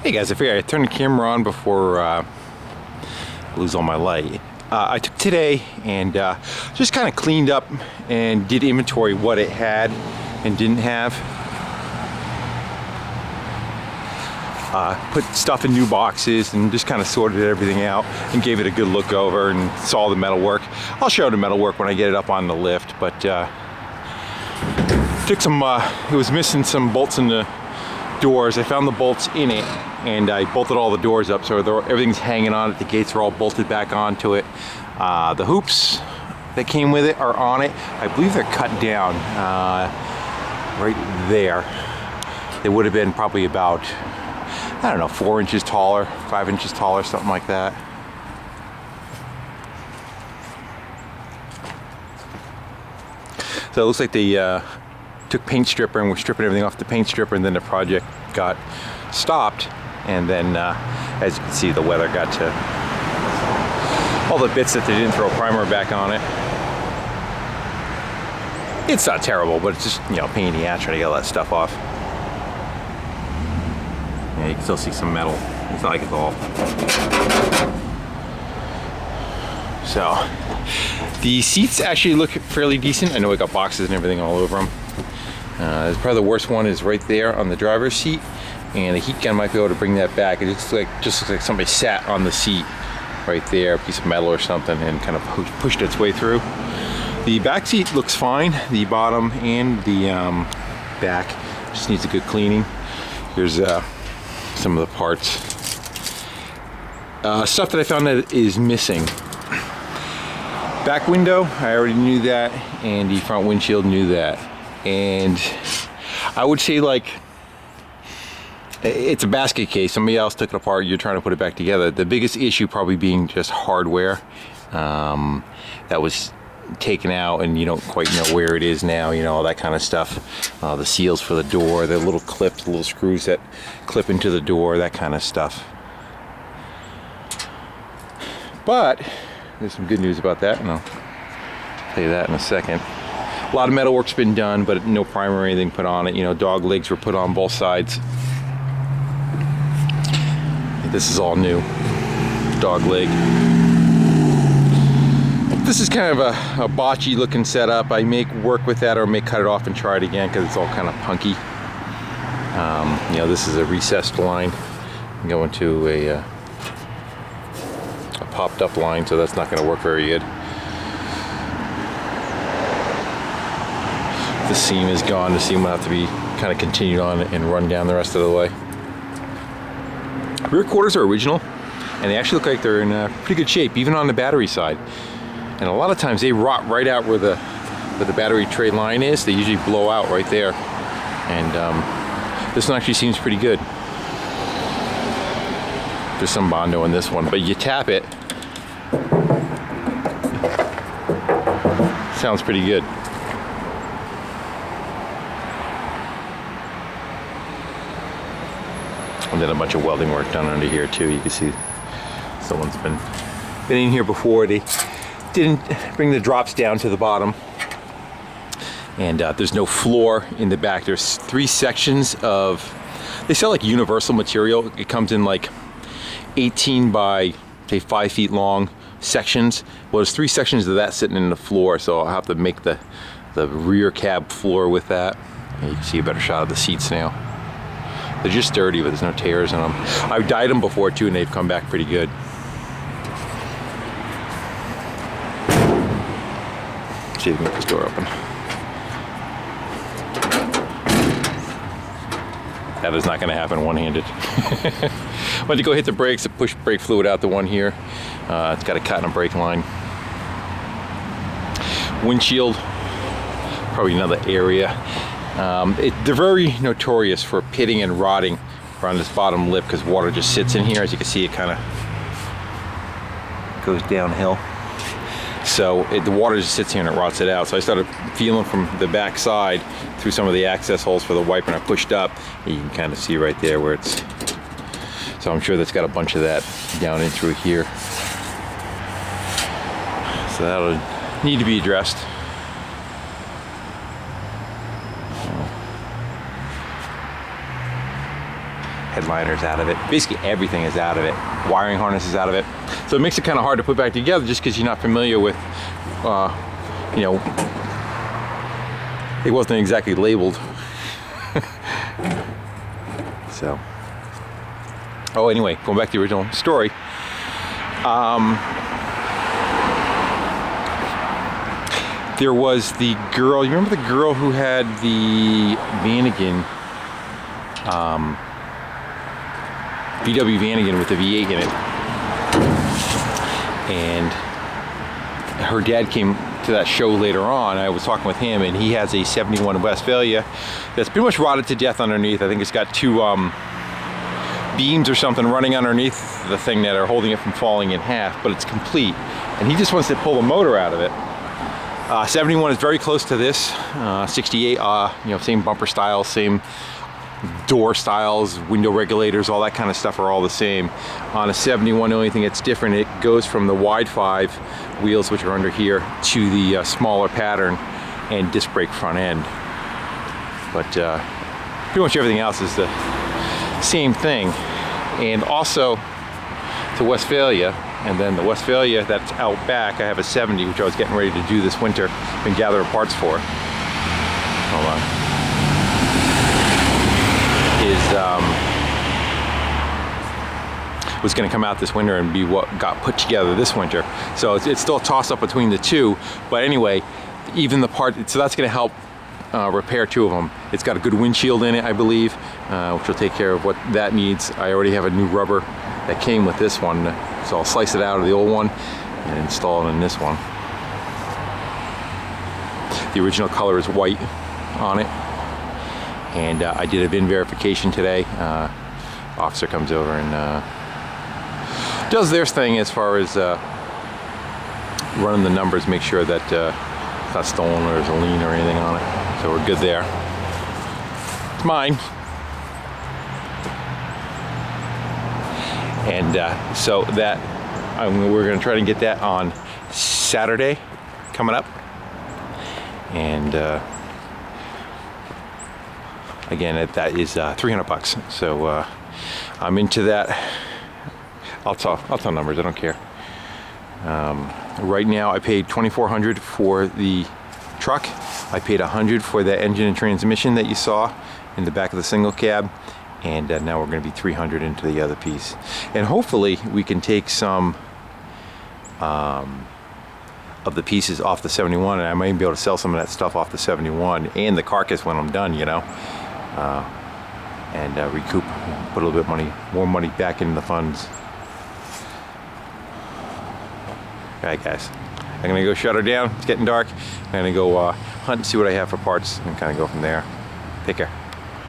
Hey guys, I figured I'd turn the camera on before I lose all my light. I took today and just kind of cleaned up and did inventory what it had and didn't have. Put stuff in new boxes and just kind of sorted everything out and gave it a good look over and saw the metalwork. I'll show the metalwork when I get it up on the lift, but took some, it was missing some bolts in the doors. I found the bolts in it and I bolted all the doors up so everything's hanging on it. The gates are all bolted back onto it. The hoops that came with it are on it. I believe they're cut down right there. They would have been probably about, I don't know, 4 inches taller, 5 inches taller, something like that. So it looks like they took paint stripper and were stripping everything off the paint stripper, and then the project got stopped. And then, as you can see, the weather got to all the bits that they didn't throw primer back on it. It's not terrible, but it's just, you know, pain in the ass trying to get all that stuff off. Yeah, you can still see some metal. It's not like it's all. So, the seats actually look fairly decent. I know I got boxes and everything all over them. Probably the worst one is right there on the driver's seat, and the heat gun might be able to bring that back. It just looks like somebody sat on the seat right there, a piece of metal or something, and kind of pushed its way through. The back seat looks fine. The bottom and the back just needs a good cleaning. Here's some of the parts. Stuff that I found that is missing. Back window, I already knew that, and the front windshield knew that. And I would say, like, it's a basket case. Somebody else took it apart, you're trying to put it back together. The biggest issue probably being just hardware that was taken out and you don't quite know where it is now, you know, all that kind of stuff. The seals for the door, the little clips, the little screws that clip into the door, that kind of stuff. But there's some good news about that, and I'll tell you that in a second. A lot of metalwork's been done, but no primer or anything put on it. You know, dog legs were put on both sides. This is all new. Dog leg. This is kind of a botchy looking setup. I may work with that or may cut it off and try it again because it's all kind of punky. You know, this is a recessed line going to a popped up line, so that's not going to work very good. The seam is gone. The seam will have to be kind of continued on and run down the rest of the way. Rear quarters are original, and they actually look like they're in pretty good shape, even on the battery side. And a lot of times they rot right out where the battery tray line is. They usually blow out right there. And this one actually seems pretty good. There's some Bondo in this one, but you tap it. Sounds pretty good. And then a bunch of welding work done under here too. You can see someone's been in here before. They didn't bring the drops down to the bottom. And there's no floor in the back. There's 3 sections of, they sell like universal material. It comes in like 18 by, say, 5 feet long sections. Well, there's 3 sections of that sitting in the floor, so I'll have to make the rear cab floor with that. And you can see a better shot of the seats now. They're just dirty, but there's no tears in them. I've dyed them before too, and they've come back pretty good. See if we can get this door open. That is not going to happen one-handed. Went to go hit the brakes to push brake fluid out the one here. It's got a cut in a brake line. Windshield, probably another area. They're very notorious for pitting and rotting around this bottom lip because water just sits in here. As you can see, it kind of goes downhill. So the water just sits here and it rots it out. So I started feeling from the back side through some of the access holes for the wiper, and I pushed up. And you can kind of see right there where it's. So I'm sure that's got a bunch of that down in through here. So that'll need to be addressed. headliners out of it. Basically everything is out of it. Wiring harness is out of it. So it makes it kind of hard to put back together just because you're not familiar with, you know, it wasn't exactly labeled. So, oh, anyway, going back to the original story. There was the girl, you remember the girl who had the Vanagon, VW Vanagon with the V8 in it, and her dad came to that show later on. I was talking with him, and he has a 71 Westphalia that's pretty much rotted to death underneath. I think it's got two beams or something running underneath the thing that are holding it from falling in half, but it's complete, and he just wants to pull the motor out of it. 71 is very close to this. 68, you know, same bumper style, same door styles, window regulators, all that kind of stuff are all the same. On a 71, the only thing that's different, it goes from the wide 5 wheels, which are under here, to the smaller pattern and disc brake front end. But pretty much everything else is the same thing. And also the Westphalia, and then the Westphalia that's out back, I have a 70, which I was getting ready to do this winter and gather parts for. Hold on. Was going to come out this winter and be what got put together this winter. So it's still a toss up between the two. But anyway, even the part, so that's going to help repair 2 of them. It's got a good windshield in it, I believe, which will take care of what that needs. I already have a new rubber that came with this one, so I'll slice it out of the old one and install it in this one. The original color is white on it, and I did a VIN verification today. Officer comes over and does their thing as far as running the numbers, make sure that it's not stolen or there's a lien or anything on it. So we're good there. It's mine. And so that we're going to try to get that on Saturday coming up. And again, that is $300. So I'm into that. I'll tell numbers. I don't care. Right now, I paid $2,400 for the truck. I paid $100 for the engine and transmission that you saw in the back of the single cab. And now we're going to be $300 into the other piece. And hopefully we can take some of the pieces off the 71, and I might be able to sell some of that stuff off the 71 and the carcass when I'm done, you know, and recoup, put a little bit more money back into the funds. All right, guys, I'm going to go shut her down. It's getting dark. I'm going to go hunt and see what I have for parts and kind of go from there. Take care.